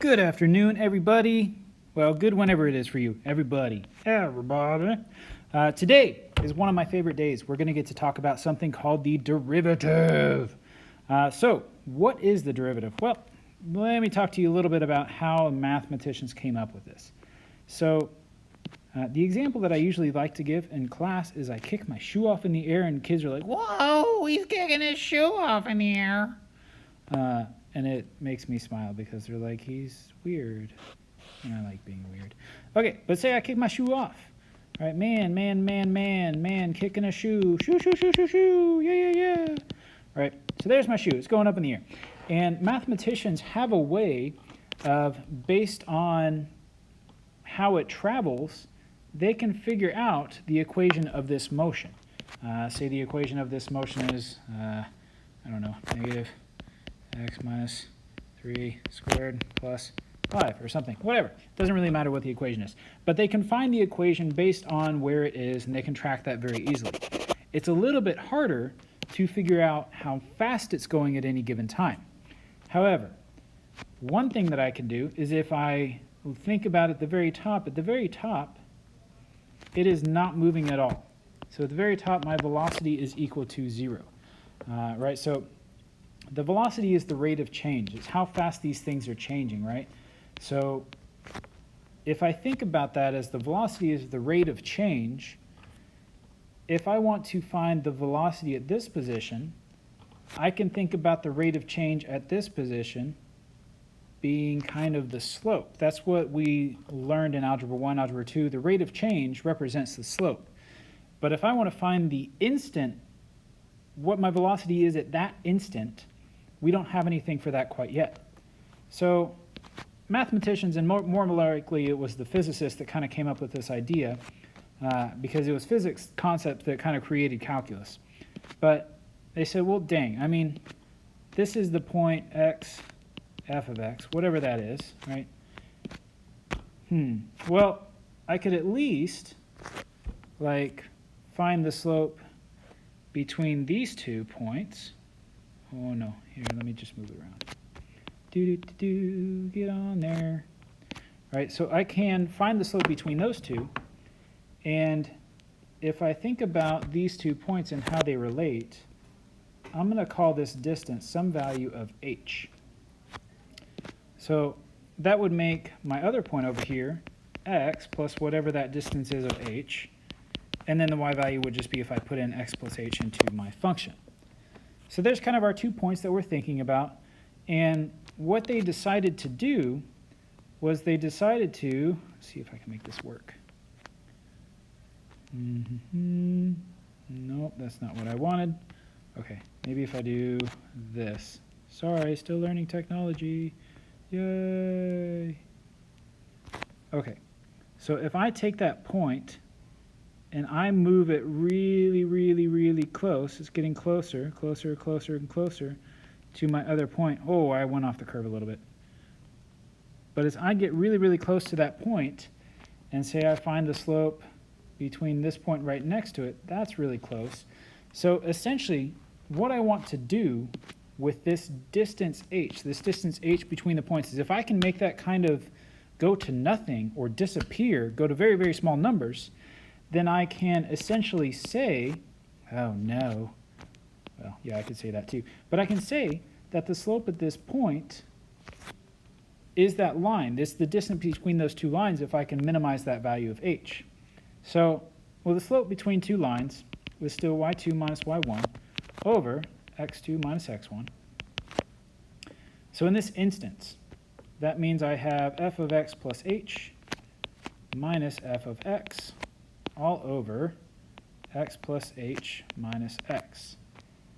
Good afternoon, everybody. Well, good whenever it is for you. Everybody. Today is one of my favorite days. We're going to get to talk about something called the derivative. So, what is the derivative? Well, let me talk to you a little bit about how mathematicians came up with this. So, the example that I usually like to give in class is I kick my shoe off in the air and kids are like, "Whoa, he's kicking his shoe off in the air." And it makes me smile because they're like, he's weird. And I like being weird. Okay, but say I kick my shoe off. All right, man, kicking a shoe. Shoo, yeah. All right, so there's my shoe. It's going up in the air. And mathematicians have a way of, based on how it travels, they can figure out the equation of this motion. Say the equation of this motion is, I don't know, negative x minus 3 squared plus 5 or something, whatever. It doesn't really matter what the equation is. But they can find the equation based on where it is, and they can track that very easily. It's a little bit harder to figure out how fast it's going at any given time. However, one thing that I can do is if I think about at the very top, it is not moving at all. So at the very top, my velocity is equal to 0. Right? So the velocity is the rate of change. It's how fast these things are changing, right? So if I think about that as the velocity is the rate of change, if I want to find the velocity at this position, I can think about the rate of change at this position being kind of the slope. That's what we learned in Algebra 1, Algebra 2. The rate of change represents the slope. But if I want to find the instant, what my velocity is at that instant, we don't have anything for that quite yet. So mathematicians, and more likely it was the physicists that kind of came up with this idea, because it was physics concept that kind of created calculus. But they said, well, dang, I mean, this is the point x, f of x, whatever that is, right? Well, I could at least, like, find the slope between these 2 points. Oh no, here, let me just move it around. Get on there. All right, so I can find the slope between those two, and if I think about these 2 points and how they relate, I'm going to call this distance some value of h. So that would make my other point over here x plus whatever that distance is of h, and then the y value would just be if I put in x plus h into my function. So there's kind of our 2 points that we're thinking about, and what they decided to do was they decided to, let's see if I can make this work. Nope, that's not what I wanted. Okay, maybe if I do this. Sorry, still learning technology. Yay. Okay, so if I take that point and I move it really close, it's getting closer and closer to my other point. Oh, I went off the curve a little bit. But as I get really close to that point, and say I find the slope between this point right next to it, that's really close. So essentially, what I want to do with this distance h between the points, is if I can make that kind of go to nothing or disappear, go to very small numbers, then I can essentially say, oh no, well, yeah, I could say that too, but I can say that the slope at this point is that line. It's the distance between those 2 lines if I can minimize that value of h. So, well, the slope between 2 lines was still y2 minus y1 over x2 minus x1. So in this instance, that means I have f of x plus h minus f of x all over x plus h minus x.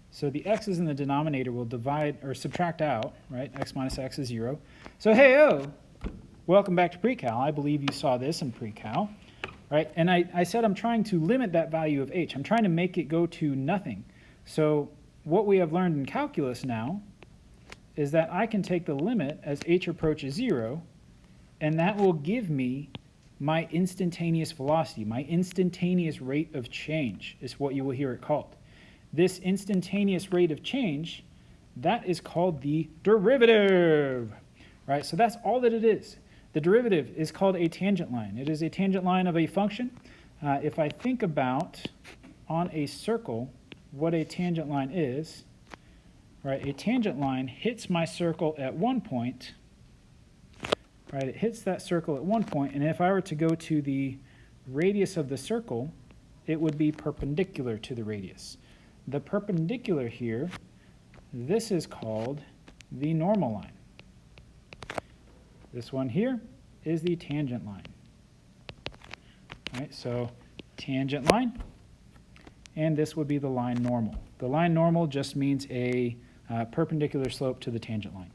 So the x's in the denominator will divide or subtract out, right? X minus x is 0. So hey-oh, welcome back to pre-cal. I believe you saw this in pre-cal, right? And I said I'm trying to limit that value of h. I'm trying to make it go to nothing. So what we have learned in calculus now is that I can take the limit as h approaches 0, and that will give me my instantaneous velocity. My instantaneous rate of change is what you will hear it called. This instantaneous rate of change, that is called the derivative. right? So that's all that it is. The derivative is called a tangent line. It is a tangent line of a function. If I think about on a circle what a tangent line is, right? A tangent line hits my circle at one point, right? It hits that circle at one point, and if I were to go to the radius of the circle, it would be perpendicular to the radius. The perpendicular here, this is called the normal line. This one here is the tangent line. All right, so tangent line, and this would be the line normal. The line normal just means a perpendicular slope to the tangent line.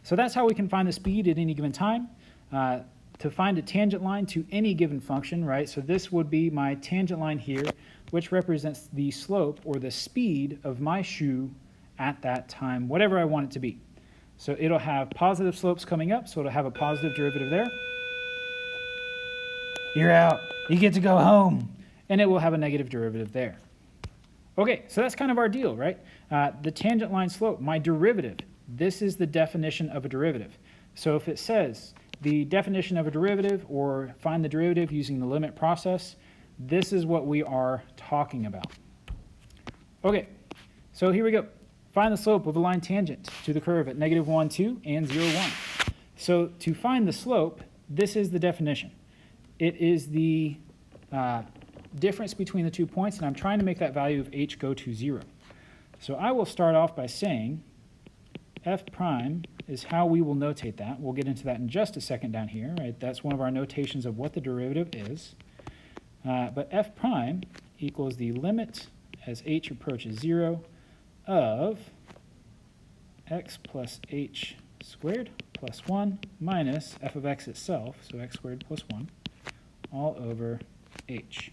So that's how we can find the speed at any given time. To find a tangent line to any given function, right? So this would be my tangent line here, which represents the slope or the speed of my shoe at that time, whatever I want it to be. So it'll have positive slopes coming up, so it'll have a positive derivative there. You're out. You get to go home. And it will have a negative derivative there. Okay, so that's kind of our deal, right? The tangent line slope, my derivative, this is the definition of a derivative. So if it says the definition of a derivative or find the derivative using the limit process, this is what we are talking about. Okay, so here we go. Find the slope of a line tangent to the curve at -1, 2, and 0, 1. So to find the slope, this is the definition. It is the difference between the 2 points, and I'm trying to make that value of h go to 0. So I will start off by saying f prime is how we will notate that. We'll get into that in just a second down here, right? That's one of our notations of what the derivative is. But f prime equals the limit as h approaches 0 of x plus h squared plus 1 minus f of x itself, so x squared plus 1, all over h.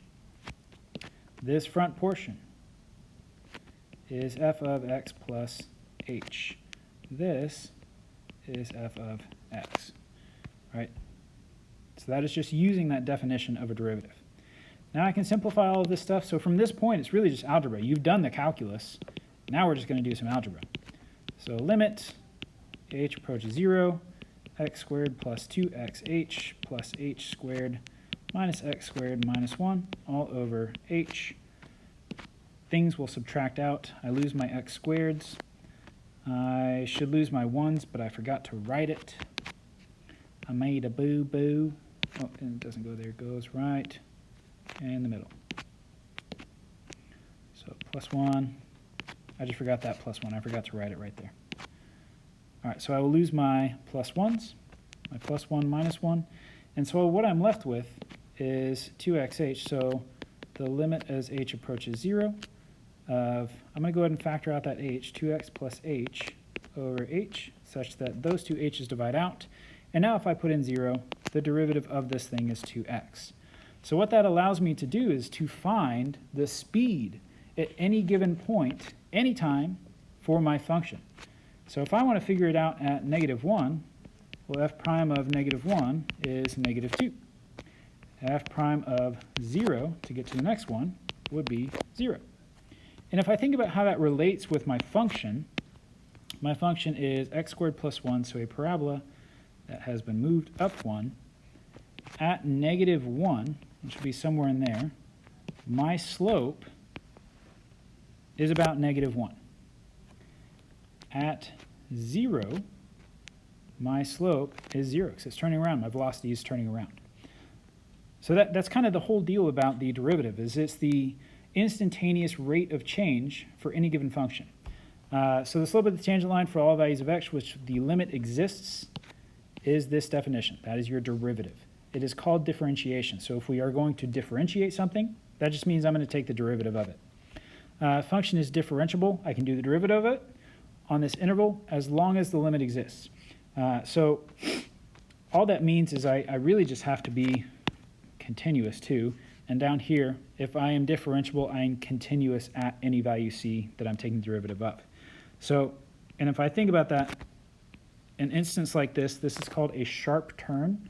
This front portion is f of x plus h. This is f of x, right? So that is just using that definition of a derivative. Now I can simplify all of this stuff. So from this point, it's really just algebra. You've done the calculus. Now we're just going to do some algebra. So limit h approaches 0, x squared plus 2xh plus h squared minus x squared minus 1 all over h. Things will subtract out. I lose my x squareds. I should lose my 1s, but I forgot to write it. I made a boo-boo. Oh, and it doesn't go there. It goes right in the middle. So plus 1. I just forgot that plus 1. I forgot to write it right there. All right, so I will lose my plus 1s, my plus 1 minus 1. And so what I'm left with is 2xh. So the limit as h approaches 0 of, I'm going to go ahead and factor out that h, 2x plus h over h, such that those two h's divide out. And now if I put in 0, the derivative of this thing is 2x. So what that allows me to do is to find the speed at any given point, anytime, for my function. So if I want to figure it out at -1, well, f prime of -1 is -2. F prime of 0, to get to the next one, would be 0. And if I think about how that relates with my function is x squared plus 1, so a parabola that has been moved up 1. At -1, which would be somewhere in there, my slope is about -1. At 0, my slope is 0, because it's turning around. My velocity is turning around. So that's kind of the whole deal about the derivative, is it's the instantaneous rate of change for any given function. So the slope of the tangent line for all values of x, which the limit exists, is this definition. That is your derivative. It is called differentiation. So if we are going to differentiate something, that just means I'm going to take the derivative of it. Function is differentiable. I can do the derivative of it on this interval as long as the limit exists. So all that means is I really just have to be continuous too. And down here, if I am differentiable, I am continuous at any value c that I'm taking the derivative of. So, and if I think about that, an instance like this is called a sharp turn.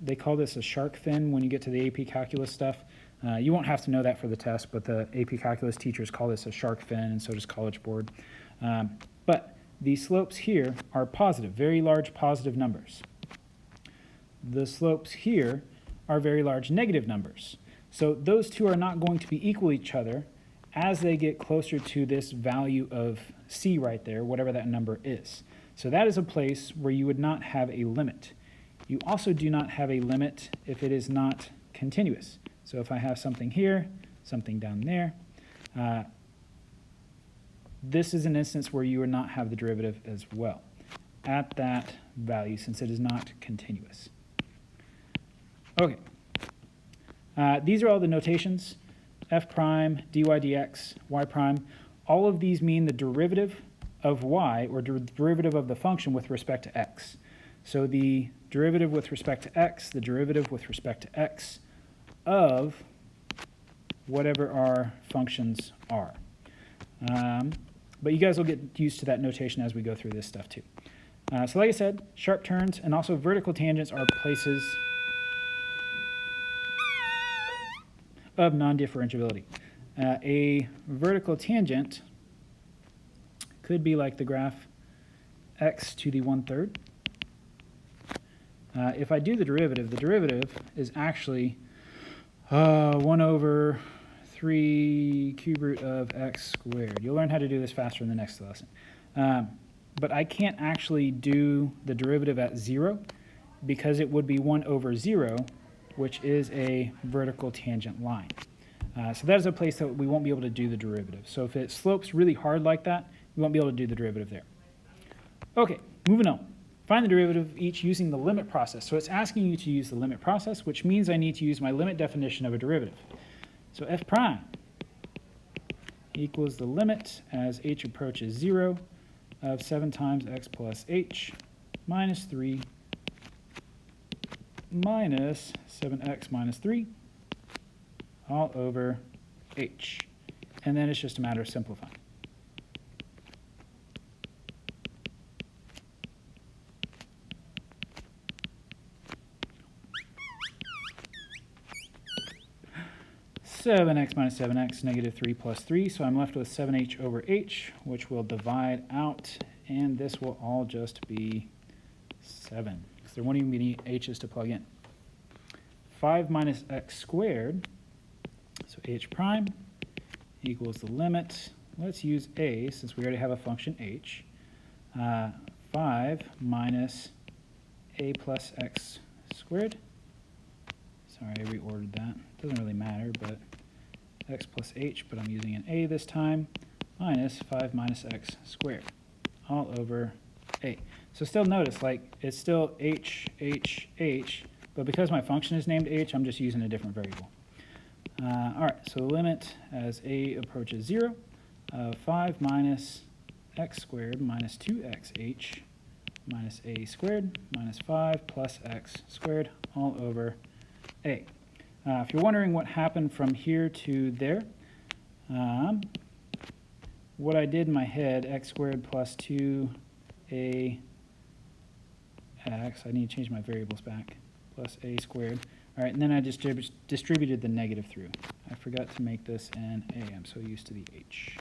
They call this a shark fin when you get to the AP Calculus stuff. You won't have to know that for the test, but the AP Calculus teachers call this a shark fin, and so does College Board. But the slopes here are positive, very large positive numbers. The slopes here are very large negative numbers. So those two are not going to be equal to each other as they get closer to this value of c right there, whatever that number is. So that is a place where you would not have a limit. You also do not have a limit if it is not continuous. So if I have something here, something down there, this is an instance where you would not have the derivative as well at that value since it is not continuous. Okay, these are all the notations, f prime, dy dx, y prime. All of these mean the derivative of y, or derivative of the function with respect to x. So the derivative with respect to x, the derivative with respect to x of whatever our functions are. But you guys will get used to that notation as we go through this stuff too. So like I said, sharp turns and also vertical tangents are places of non-differentiability. A vertical tangent could be like the graph x to the 1/3. If I do the derivative is actually 1/3 cube root of x squared. You'll learn how to do this faster in the next lesson. But I can't actually do the derivative at 0 because it would be 1/0, which is a vertical tangent line. So that is a place that we won't be able to do the derivative. So if it slopes really hard like that, we won't be able to do the derivative there. Okay, moving on. Find the derivative of each using the limit process. So it's asking you to use the limit process, which means I need to use my limit definition of a derivative. So f prime equals the limit as h approaches 0 of 7 times x plus h minus 3 minus 7x minus 3 all over h. And then it's just a matter of simplifying. (7x minus 7x, negative 3 plus 3). So I'm left with 7h over h, which will divide out, and this will all just be 7. Because there won't even be any h's to plug in. 5 minus x squared, so h prime equals the limit. Let's use a, since we already have a function h. 5 minus a plus x squared. Sorry, I reordered that. Doesn't really matter, but x plus h, but I'm using an a this time, minus 5 minus x squared, all over a. So still notice, like, it's still h, but because my function is named h, I'm just using a different variable. All right, so the limit as a approaches 0 of 5 minus x squared minus 2xh minus a squared minus 5 plus x squared all over a. If you're wondering what happened from here to there, what I did in my head, x squared plus 2a x, I need to change my variables back, plus a squared. All right, and then I just distributed the negative through. I forgot to make this an a. I'm so used to the h.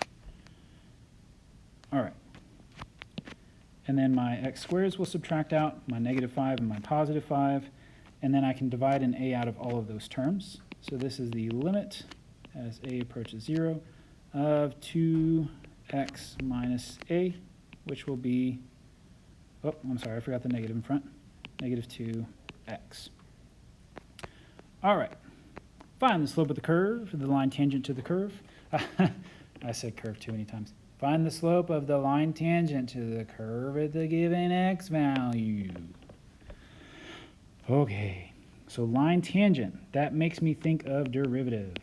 All right. And then my x squareds will subtract out, my negative 5 and my positive 5, and then I can divide an a out of all of those terms. So this is the limit as a approaches 0 of 2x minus a, which will be, oh, I'm sorry, I forgot the negative in front, negative 2x. All right, find the slope of the curve, the line tangent to the curve. I said curve too many times. Find the slope of the line tangent to the curve at the given x value. Okay, so line tangent, that makes me think of derivative.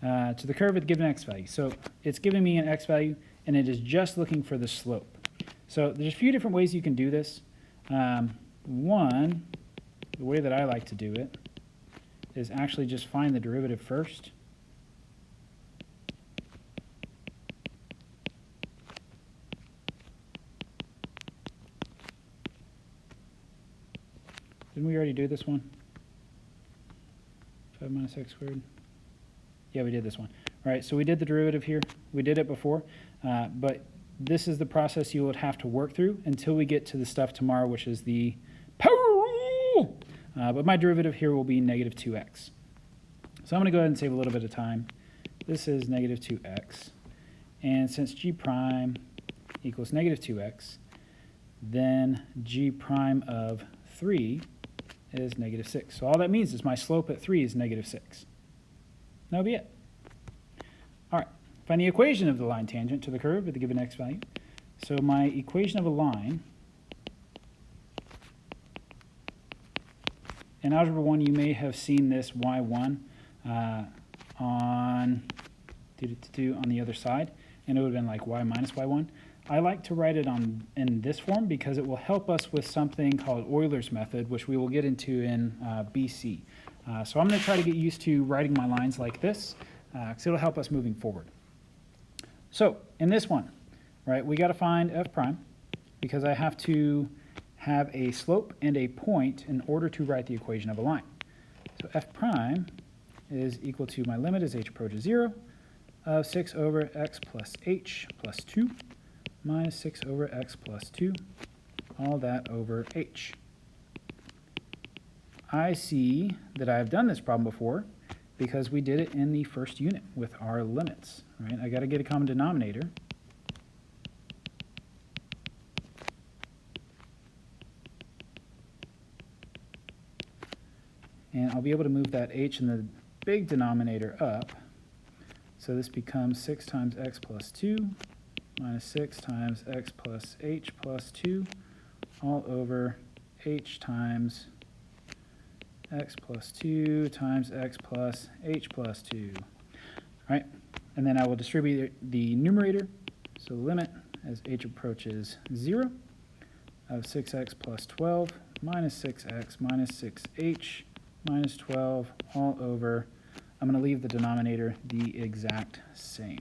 To the curve at the given x value. So it's giving me an x value, and it is just looking for the slope. So there's a few different ways you can do this. One, the way that I like to do it is actually just find the derivative first. Didn't we already do this one? 5 minus x squared. Yeah, we did this one. All right, so we did the derivative here. We did it before, but this is the process you would have to work through until we get to the stuff tomorrow, which is the power rule. But my derivative here will be negative 2x. So I'm going to go ahead and save a little bit of time. This is negative 2x. And since g prime equals negative 2x, then g prime of 3 is negative 6. So all that means is my slope at 3 is negative 6. That'll be it. All right, find the equation of the line tangent to the curve at the given x value. So my equation of a line, in Algebra 1, you may have seen this y1 on the other side, and it would have been like y minus y1. I like to write it in this form because it will help us with something called Euler's method, which we will get into in BC. So I'm going to try to get used to writing my lines like this, because it'll help us moving forward. So in this one, right, we got to find f prime, because I have to have a slope and a point in order to write the equation of a line. So f prime is equal to, my limit as h approaches 0, of 6 over x plus h plus 2 minus 6 over x plus 2, all that over h. I see that I've done this problem before because we did it in the first unit with our limits, right? I got to get a common denominator. And I'll be able to move that h in the big denominator up. So this becomes 6 times x plus 2 minus 6 times x plus h plus 2 all over h times x plus 2 times x plus h plus 2. All right, and then I will distribute the numerator. So the limit as h approaches 0 of 6x plus 12 minus 6x minus 6h minus 12 all over, I'm going to leave the denominator the exact same.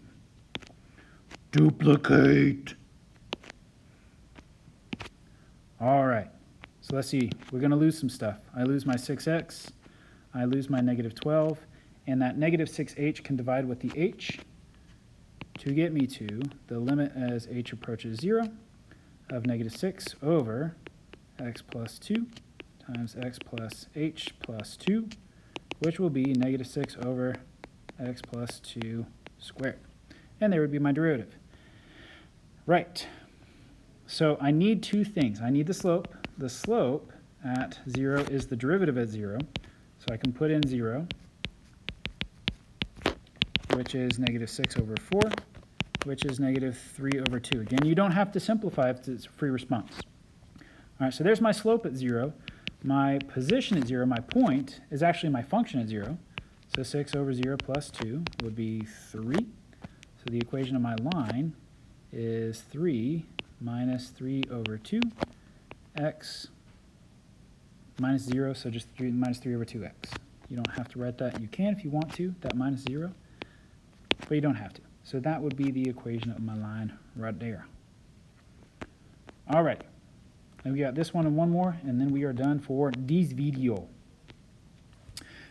Duplicate. All right, so let's see. We're going to lose some stuff. I lose my 6x, I lose my negative 12, and that negative 6h can divide with the h to get me to the limit as h approaches 0 of negative 6 over x plus 2 times x plus h plus 2, which will be negative 6 over x plus 2 squared. And there would be my derivative. Right. So I need two things. I need the slope. The slope at 0 is the derivative at 0. So I can put in 0, which is negative 6 over 4, which is negative 3 over 2. Again, you don't have to simplify if it's a free response. All right, so there's my slope at 0. My position at 0, my point, is actually my function at 0. So 6 over 0 plus 2 would be 3. So the equation of my line is 3 minus 3 over 2, x minus 0, so just 3 minus 3 over 2x. You don't have to write that. You can if you want to, that minus 0, but you don't have to. So that would be the equation of my line right there. All right. And we got this one and one more, and then we are done for this video.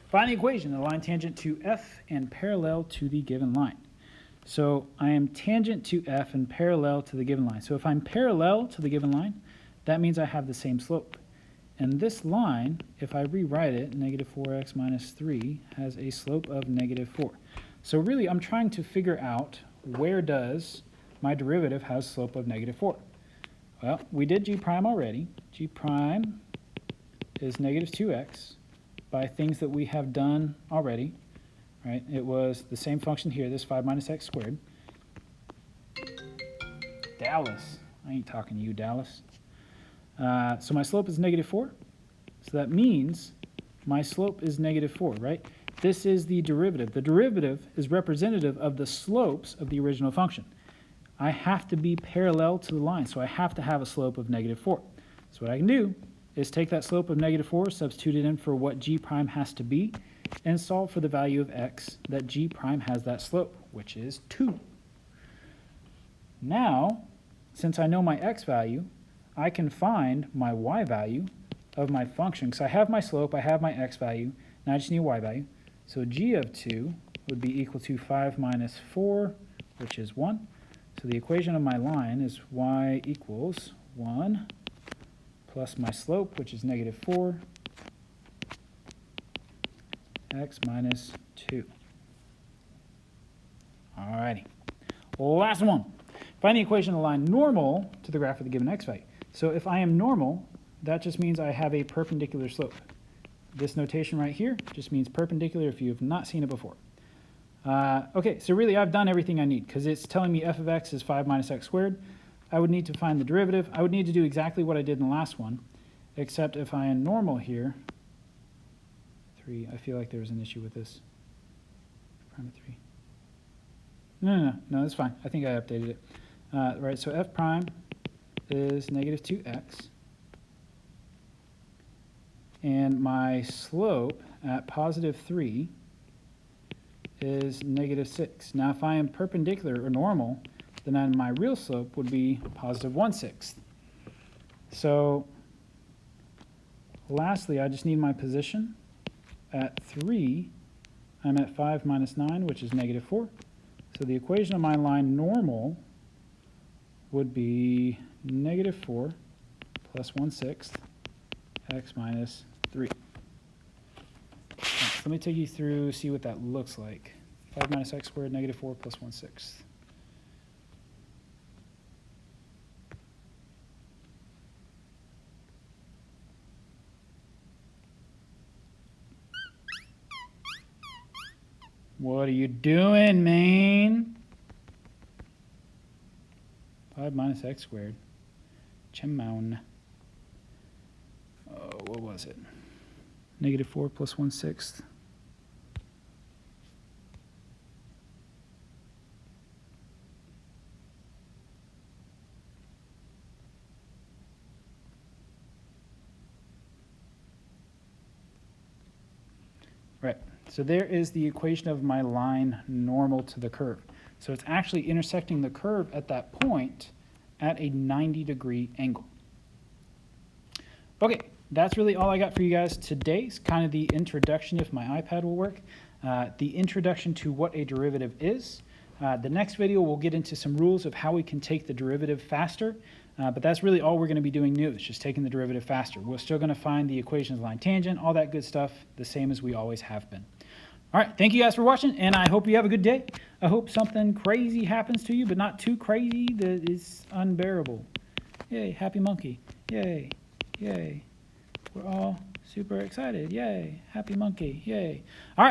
Find the equation of the line tangent to f and parallel to the given line. So I am tangent to f and parallel to the given line. So if I'm parallel to the given line, that means I have the same slope. And this line, if I rewrite it, negative 4x minus 3, has a slope of negative 4. So really, I'm trying to figure out where does my derivative have a slope of negative 4. Well, we did g prime already. G prime is negative 2x by things that we have done already. Right? It was the same function here, this 5 minus x squared. Dallas. I ain't talking to you, Dallas. So my slope is negative 4. So that means my slope is negative 4, right? This is the derivative. The derivative is representative of the slopes of the original function. I have to be parallel to the line, so I have to have a slope of negative 4. So what I can do is take that slope of negative 4, substitute it in for what g prime has to be, and solve for the value of x that g prime has that slope, which is 2. Now, since I know my x value, I can find my y value of my function, because I have my slope, I have my x value, now I just need a y value. So g of 2 would be equal to 5 minus 4, which is 1. So the equation of my line is y equals 1 plus my slope, which is negative 4, x minus 2. Alrighty. Last one. Find the equation of the line normal to the graph of the given x value. So if I am normal, that just means I have a perpendicular slope. This notation right here just means perpendicular if you have not seen it before. Okay, so really I've done everything I need because it's telling me f of x is 5 minus x squared. I would need to find the derivative. I would need to do exactly what I did in the last one, except if I am normal here, 3, I feel like there was an issue with this. Prime of 3. No, that's fine. I think I updated it. Right, so f prime is negative 2x. And my slope at positive 3 is negative 6. Now, if I am perpendicular or normal, then my real slope would be positive 1/6. So, lastly, I just need my position. At 3, I'm at 5 minus 9, which is negative 4. So the equation of my line normal would be negative 4 plus 1/6 x minus 3. Right, so let me take you through, see what that looks like. 5 minus x squared, negative 4 plus 1/6. What are you doing, man? 5 minus x squared. Chimon. Oh, what was it? Negative 4 plus 1/6. Right. So there is the equation of my line normal to the curve. So it's actually intersecting the curve at that point at a 90-degree angle. Okay, that's really all I got for you guys today. It's kind of the introduction, if my iPad will work, the introduction to what a derivative is. The next video, we'll get into some rules of how we can take the derivative faster. But that's really all we're going to be doing new. It's just taking the derivative faster. We're still going to find the equations of line tangent, all that good stuff, the same as we always have been. All right, thank you guys for watching, and I hope you have a good day. I hope something crazy happens to you, but not too crazy that is unbearable. Yay, happy monkey. Yay, yay. We're all super excited. Yay, happy monkey. Yay. All right.